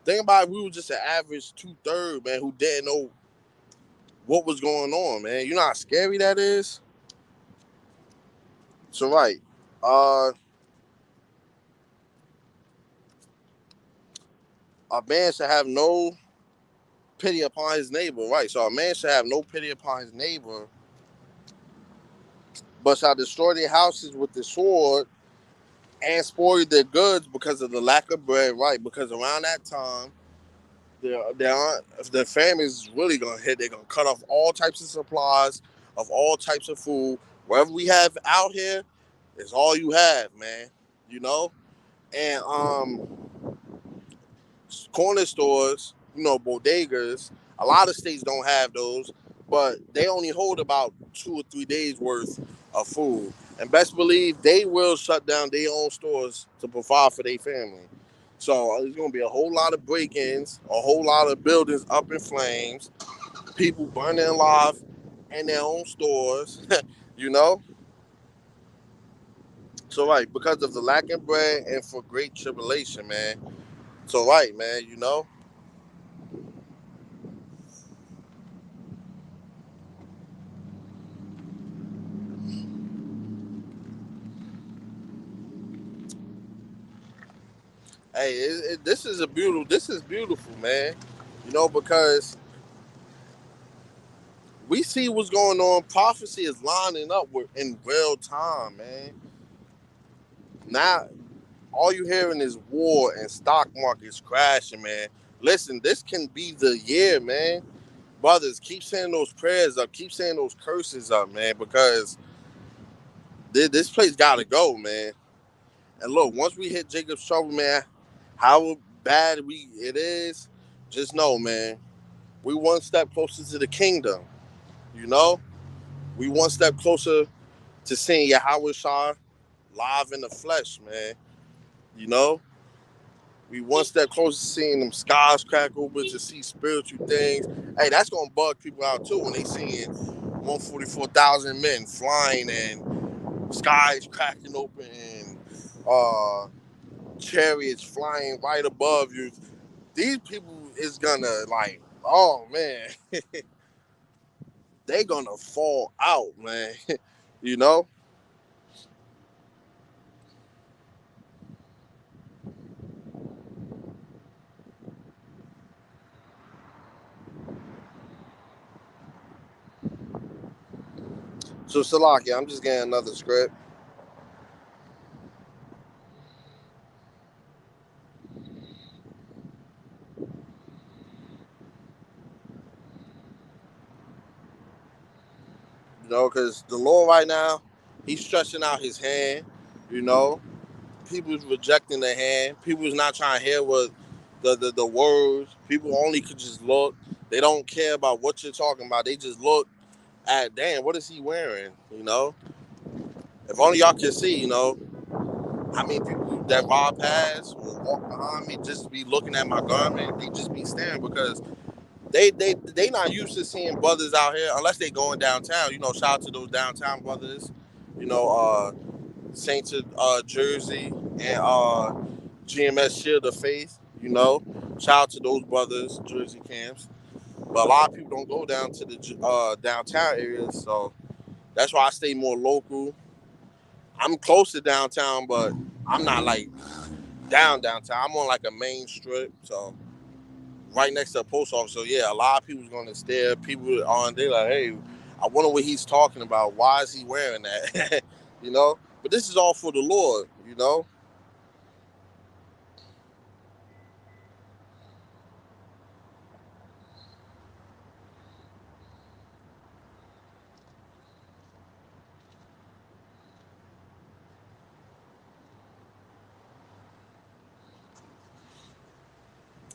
Think about it, we were just an average 2/3, man, who didn't know what was going on, man. You know how scary that is? So right. Uh a man should have no pity upon his neighbor, right? So a man should have no pity upon his neighbor, but shall destroy their houses with the sword and spoil their goods because of the lack of bread, right? Because around that time, there aren't, if the famine is really gonna hit, they're gonna cut off all types of supplies of all types of food. Whatever we have out here is all you have, man. You know, and corner stores, bodegas. A lot of states don't have those, but they only hold about 2 or 3 days worth of food. And best believe they will shut down their own stores to provide for their family. So there's gonna be a whole lot of break-ins, a whole lot of buildings up in flames, people burning alive in their own stores. you know. So right, because of the lack of bread and for great tribulation, man. So right, man. Hey, this is a beautiful. This is beautiful, man. Because we see what's going on. Prophecy is lining up in real time, man. Now, all you hearing is war and stock markets crashing, man. Listen, this can be the year, man. Brothers, keep saying those prayers up. Keep saying those curses up, man, because this place got to go, man. And look, once we hit Jacob's trouble, man, how bad it is, just know, man, we one step closer to the kingdom. You know, we one step closer to seeing YAHAWASHI live in the flesh, man. You know, we one step closer to seeing them skies crack open to see spiritual things. Hey, that's gonna bug people out too when they seeing 144,000 men flying and skies cracking open and chariots flying right above you. These people is gonna like, oh man, they gonna fall out, man. you know. So Salaki, I'm just getting another script. Because the Lord right now, He's stretching out His hand. You know, people's rejecting the hand. People's not trying to hear what the words. People only could just look. They don't care about what you're talking about. They just look at, damn, what is he wearing? If only y'all can see. How many people that rob past or walk behind me just be looking at my garment. They just be staring because they not used to seeing brothers out here unless they going downtown. Shout out to those downtown brothers. You know, Saints of Jersey and GMS Shield of Faith. Shout out to those brothers, Jersey camps. But a lot of people don't go down to the downtown areas, so that's why I stay more local. I'm close to downtown, but I'm not like downtown. I'm on like a main strip, so right next to a post office. So yeah, a lot of people's gonna stare. People on, they like, hey, I wonder what he's talking about. Why is he wearing that? But this is all for the Lord.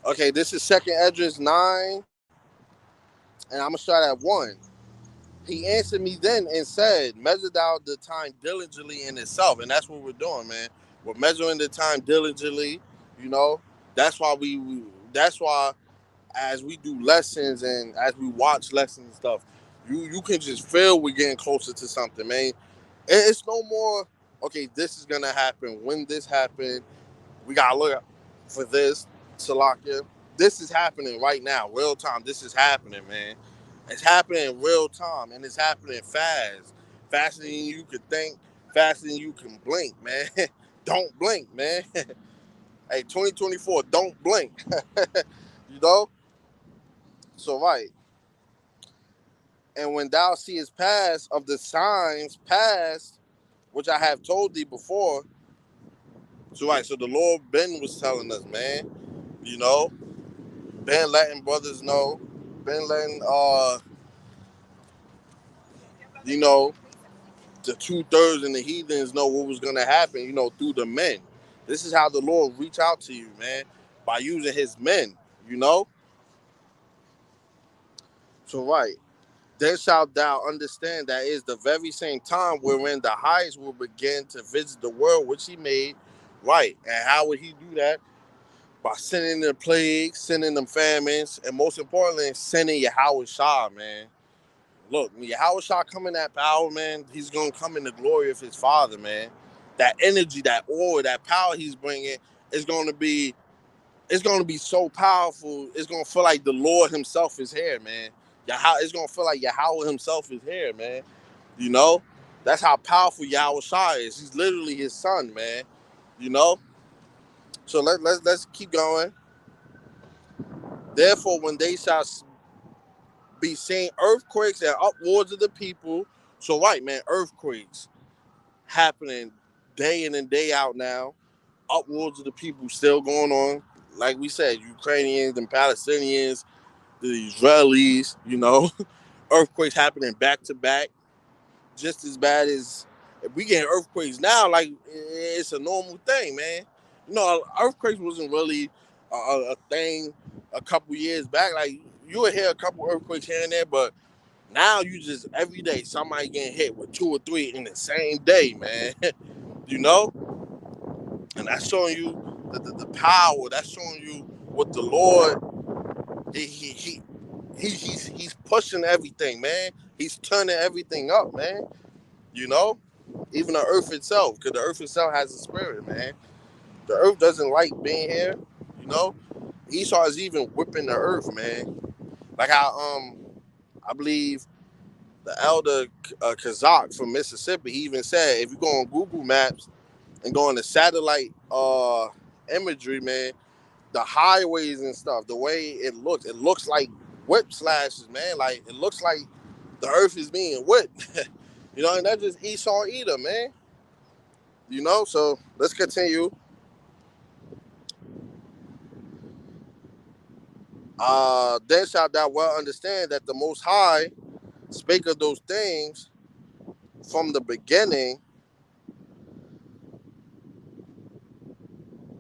Okay, this is Second Esdras 9, and I'm gonna start at 1. He answered me then and said, measure thou the time diligently in itself. And that's what we're doing, man. We're measuring the time diligently, you know. That's why that's why as we do lessons and as we watch lessons and stuff, you can just feel we're getting closer to something, man. It's no more, okay, this is gonna happen. When this happened, we gotta look for this, Salakia. This is happening right now, real time. This is happening, man. It's happening in real time, and it's happening fast, faster than you could think, faster than you can blink, man. Don't blink, man. Hey, 2024, don't blink. you know. So right. And when thou seest past of the signs past, which I have told thee before. So right, so the Lord Ben was telling us, man, you know, Ben letting brothers know, Ben letting you know, the 2/3 and the heathens know what was gonna happen, you know, through the men. This is how the Lord reach out to you, man, by using his men, you know? So right. Then shalt thou understand that it is the very same time wherein the highest will begin to visit the world which he made. Right. And how would he do that? By sending the plagues, sending them famines, and most importantly, sending Yahawashai, man. Look, when Yahawashai come in that power, man, he's going to come in the glory of his Father, man. That energy, that aura, that power he's bringing is going to be, it's going to be so powerful. It's going to feel like the Lord himself is here, man. It's going to feel like Yahweh himself is here, man. You know? That's how powerful Yahawashai is. He's literally his son, man. You know? So let's keep going. Therefore, when they shall be seeing earthquakes and upwards of the people, so right, man, earthquakes happening day in and day out now, upwards of the people still going on. Like we said, Ukrainians and Palestinians, the Israelis, you know, earthquakes happening back to back, just as bad as if we get earthquakes now, like it's a normal thing, man. You know, earthquakes wasn't really a thing a couple years back. Like you would hear a couple earthquakes here and there, but now you just every day somebody getting hit with 2 or 3 in the same day, man. You know, and that's showing you the power. That's showing you what the Lord he's pushing everything, man. He's turning everything up, man. You know, even the earth itself, because the earth itself has a spirit, man. The earth doesn't like being here. You know, Esau is even whipping the earth, man. Like how I believe the elder Kazak from Mississippi, he even said if you go on Google Maps and go on the satellite imagery, man, the highways and stuff, the way it looks like whip slashes, man. Like it looks like the earth is being whipped. You know, and that's just Esau either, man. You know, so let's continue. Then shalt thou well understand that the Most High spake of those things from the beginning.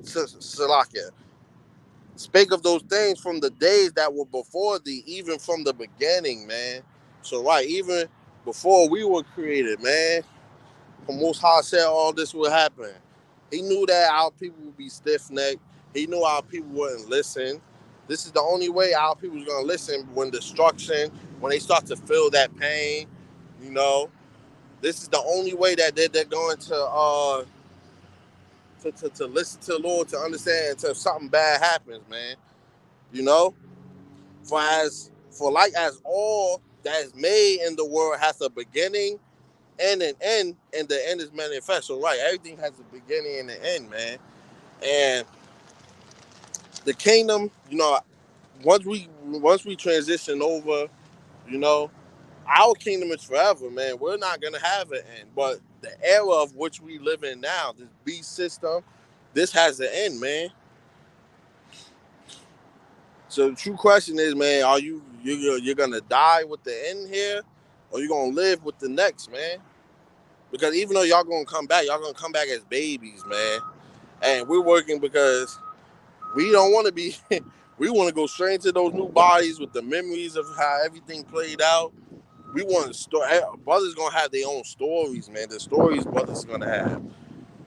Salakia spake of those things from the days that were before thee, even from the beginning, man. So right, even before we were created, man, the Most High said all this would happen. He knew that our people would be stiff-necked. He knew our people wouldn't listen. This is the only way our people is gonna listen when destruction, when they start to feel that pain, you know. This is the only way that they're going to listen to the Lord, to understand until something bad happens, man. You know? For like as all that is made in the world has a beginning and an end, and the end is manifest. So right, everything has a beginning and an end, man. And the kingdom, you know, once we transition over, you know, our kingdom is forever, man. We're not gonna have an end. But the era of which we live in now, this beast system, this has an end, man. So the true question is, man, are you're gonna die with the end here, or you gonna live with the next, man? Because even though y'all gonna come back as babies, man. And we're working because we don't want to be. We want to go straight into those new bodies with the memories of how everything played out. We want to brothers gonna have their own stories, man. The stories brothers gonna have,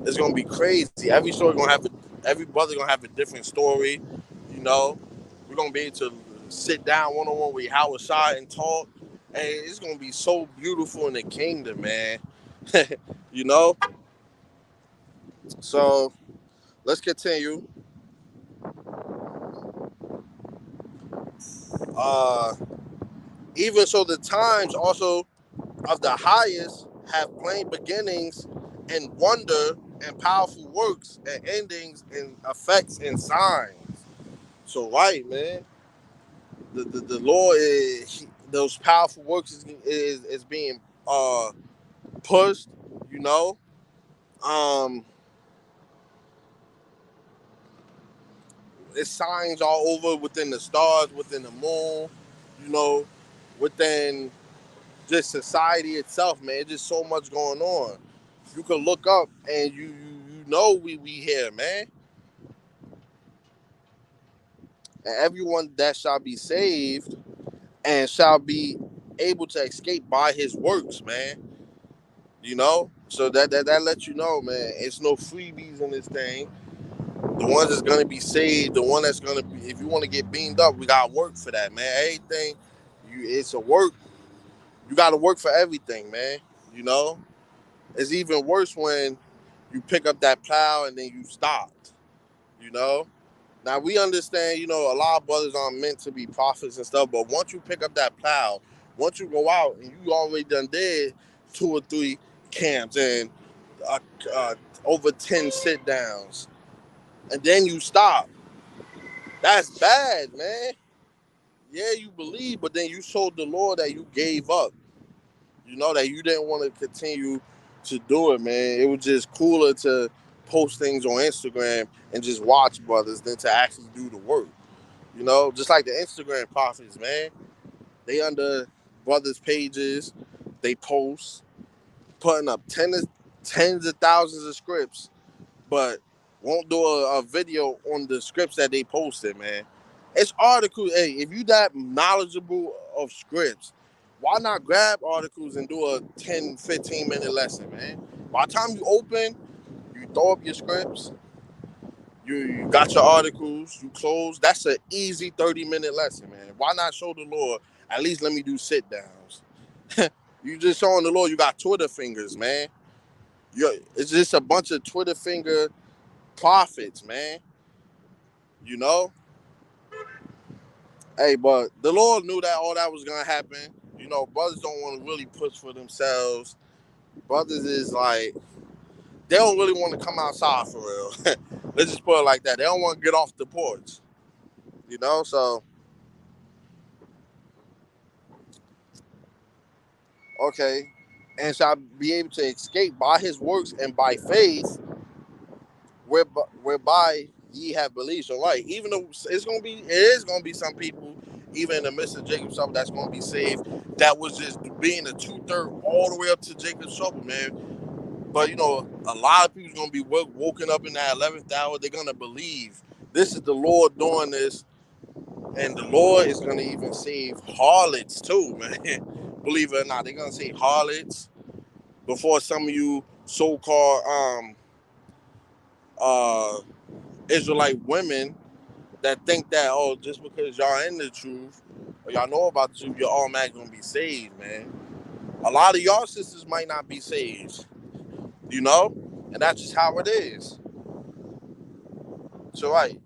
it's gonna be crazy. Every brother gonna have a different story. You know, we're gonna be able to sit down one on one with Howard Shah and talk, and it's gonna be so beautiful in the kingdom, man. You know. So let's continue. Uh, Even so, the times also of the highest have plain beginnings and wonder and powerful works and endings and effects and signs. So right, man. the Lord is those powerful works is being pushed. You know, um, it's signs all over within the stars, within the moon. You know, within just society itself, man. It's just so much going on. You can look up and you know we here, man. And everyone that shall be saved and shall be able to escape by his works, man. You know? So that lets you know, man, it's no freebies in this thing. The one that's gonna be saved, the one that's gonna be, if you want to get beamed up, we gotta work for that, man. Everything, it's a work. You gotta work for everything, man. You know? It's even worse when you pick up that plow and then you stop. You know? Now we understand, you know, a lot of brothers aren't meant to be prophets and stuff, but once you pick up that plow, once you go out and you already done did 2 or 3 camps and uh, uh, over 10 sit downs, and then you stop, that's bad, man. Yeah, you believe, but then you showed the Lord that you gave up. You know, that you didn't want to continue to do it, man. It was just cooler to post things on Instagram and just watch brothers than to actually do the work. You know, just like the Instagram prophets, man. They under brothers' pages, they post, putting up tens of thousands of scripts, but won't do a video on the scripts that they posted, man. It's articles. Hey, if you that knowledgeable of scripts, why not grab articles and do a 10, 15-minute lesson, man? By the time you open, you throw up your scripts, you got your articles, you close. That's an easy 30-minute lesson, man. Why not show the Lord? At least let me do sit downs. You just showing the Lord you got Twitter fingers, man. It's just a bunch of Twitter finger prophets, man. You know? Hey, but the Lord knew that all that was gonna happen. You know, brothers don't want to really push for themselves. Brothers is like they don't really want to come outside for real. Let's just put it like that. They don't want to get off the porch. You know, so okay, and shall be able to escape by his works and by faith, whereby ye have believed. So, right, even though it is gonna be some people, even in the midst of Jacob's trouble, that's gonna be saved. That was just being a 2/3 all the way up to Jacob's trouble, man. But you know, a lot of people's gonna be woken up in that 11th hour. They're gonna believe this is the Lord doing this, and the Lord is gonna even save harlots too, man. Believe it or not, they're gonna save harlots before some of you so-called uh Israelite women that think that, oh, just because y'all in the truth or y'all know about the truth, you're automatically gonna be saved, man. A lot of y'all sisters might not be saved, you know, and that's just how it is. So right,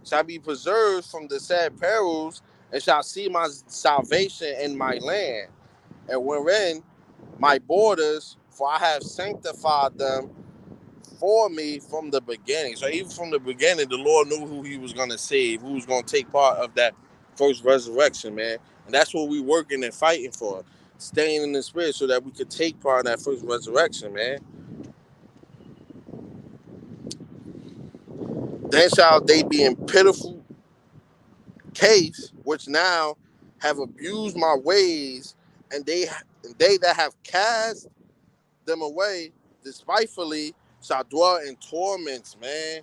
shall be preserved from the sad perils and shall see my salvation in my land, and wherein my borders, for I have sanctified them for me from the beginning. So even from the beginning, the Lord knew who he was going to save, who was going to take part of that first resurrection, man. And that's what we working and fighting for, staying in the spirit so that we could take part in that first resurrection, man. Then shall they be in pitiful case, which now have abused my ways, and they that have cast them away despitefully shall dwell in torments, man.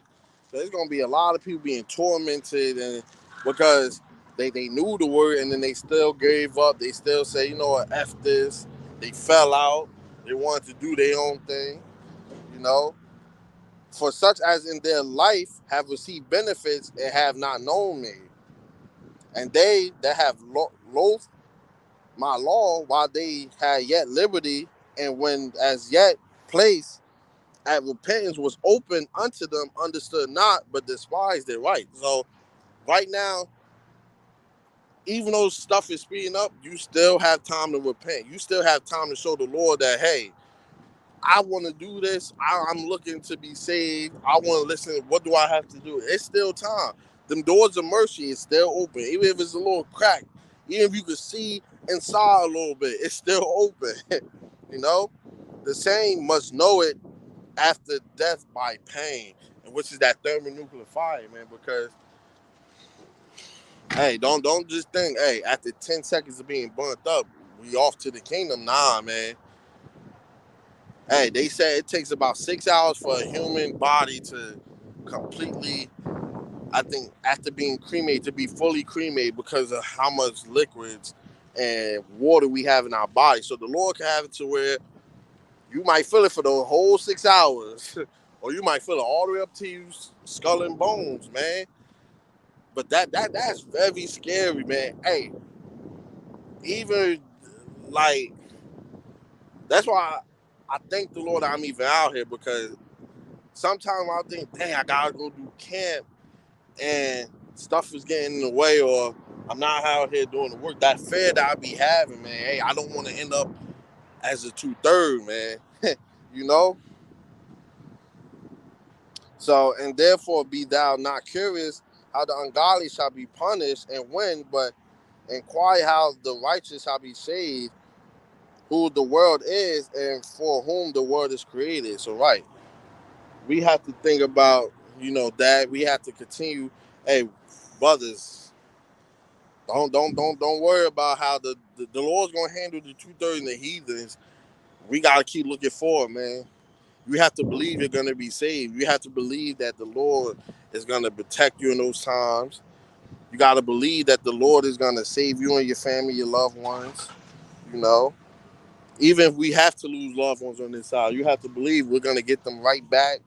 So there's gonna be a lot of people being tormented, and because they knew the word and then they still gave up. They still say, you know what, F this. They fell out. They wanted to do their own thing, you know. For such as in their life have received benefits and have not known me. And they that have loathed my law while they had yet liberty, and when as yet place at repentance was open unto them, understood not, but despised it. Right. So right now, even though stuff is speeding up, you still have time to repent. You still have time to show the Lord that, hey, I want to do this. I'm looking to be saved. I want to listen. What do I have to do? It's still time. them doors of mercy is still open, even if it's a little crack, even if you can see inside a little bit, it's still open. You know, the same must know it after death by pain, and which is that thermonuclear fire, man. Because hey, don't just think, hey, after 10 seconds of being burnt up, we off to the kingdom. Nah, man. Hey, they say it takes about 6 hours for a human body to completely, I think, after being cremated, to be fully cremated because of how much liquids and water we have in our body. So the Lord can have it to where you might feel it for the whole 6 hours, or you might feel it all the way up to you skull and bones, man. But that's very scary, man. Hey, even like that's why I thank the Lord I'm even out here, because sometimes I think, dang, I gotta go do camp and stuff is getting in the way, or I'm not out here doing the work. That fear that I be having, man. Hey, I don't want to end up as a 2/3, man. You know. So, and therefore be thou not curious how the ungodly shall be punished and when, but inquire how the righteous shall be saved, who the world is and for whom the world is created. So, right, we have to think about, that we have to continue. Hey, brothers, don't worry about how the Lord's gonna handle the 2/3 and the heathens. We gotta keep looking forward, man. You have to believe you're gonna be saved. You have to believe that the Lord is gonna protect you in those times. You gotta believe that the Lord is gonna save you and your family, your loved ones. You know, even if we have to lose loved ones on this side, you have to believe we're gonna get them right back,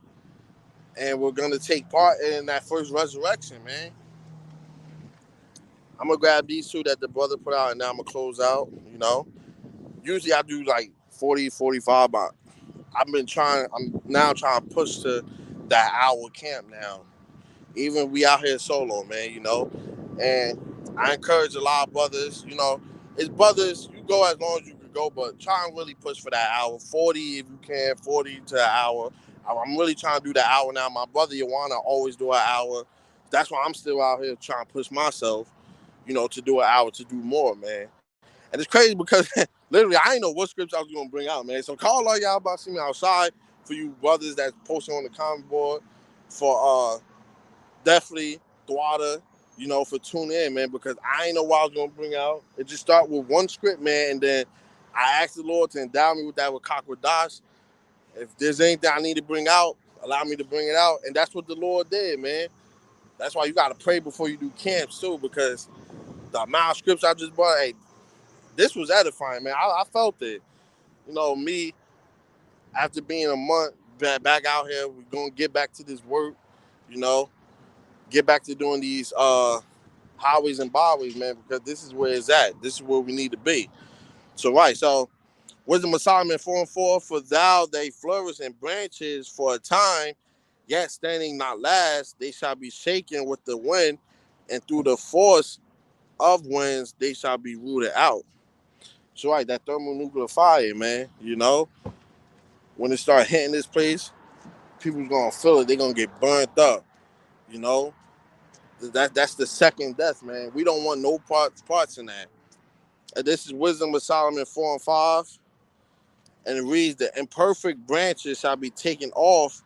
and we're gonna take part in that first resurrection, man. I'm gonna grab these two that the brother put out, and now I'm gonna close out. Usually I do like 40, 45, but I'm now trying to push to that hour camp now. Even we out here solo, man. And I encourage a lot of brothers, it's brothers, you go as long as you can go, but try and really push for that hour. 40 if you can, 40 to an hour. I'm really trying to do that hour now. My brother Yawana always do an hour. That's why I'm still out here trying to push myself, to do an hour, to do more, man. And it's crazy because literally I didn't know what scripts I was gonna bring out, man. So call all y'all about to see me outside, for you brothers that's posting on the comment board, for definitely Thwada, for tuning in, man, because I ain't know what I was gonna bring out. It just started with one script, man, and then I asked the Lord to endow me with that with Dash. If there's anything I need to bring out, allow me to bring it out. And that's what the Lord did, man. That's why you gotta pray before you do camps too, because the amount of scripts I just brought, hey, this was edifying, man. I felt it. Me, after being a month back out here, we're gonna get back to this work, you know, get back to doing these highways and byways, man, because this is where it's at. This is where we need to be. So, right, so Wisdom of Solomon 4:4, for thou they flourish in branches for a time, yet standing not last, they shall be shaken with the wind, and through the force of winds they shall be rooted out. So, right, that thermonuclear fire, man, when it start hitting this place, people's gonna feel it. They're gonna get burnt up, you know. That's the second death, man. We don't want no parts in that. And this is Wisdom of Solomon 4:5. And it reads, the imperfect branches shall be taken off,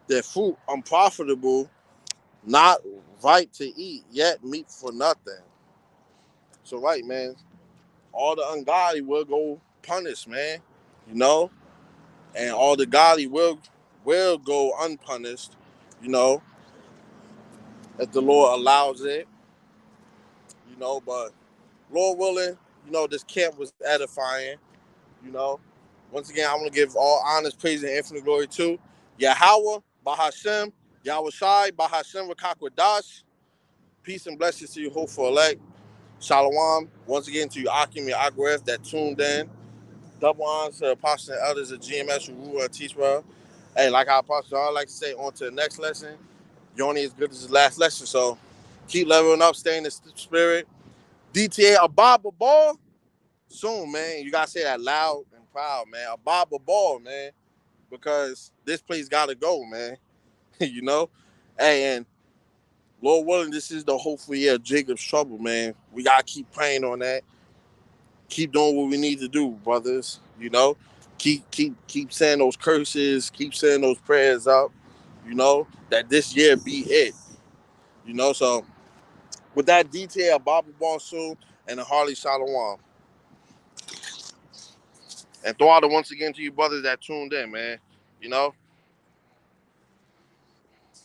their fruit unprofitable, not right to eat, yet meat for nothing. So right, man, all the ungodly will go punished, man. You know, and all the godly will go unpunished, you know, if the Lord allows it, but Lord willing, this camp was edifying, you know. Once again, I want to give all honest praise and infinite glory to Yahweh, Bahashem, Yahawashi, Bahashem, Rakakwadash. Peace and blessings to you, hopeful elect. Shalom. Once again to you, Akim, your Agref that tuned in. Double honors to the apostles and elders of GMS who rule and teach well. Hey, like our apostle, I like to say, on to the next lesson. You're only as good as the last lesson, so keep leveling up, stay in the spirit. DTA a Bible ball soon, man. You gotta say that loud and proud, man. A Bible ball, man, because this place gotta go, man. you know. Hey, and Lord willing, this is the hopeful year of Jacob's trouble, man. We gotta keep praying on that. Keep doing what we need to do, brothers. You know, keep saying those curses, keep saying those prayers up. You know, that this year be it. You know, so with that detail, Bobby Bonsoon and the Harley Shalom. And throw out once again to you brothers that tuned in, man. You know,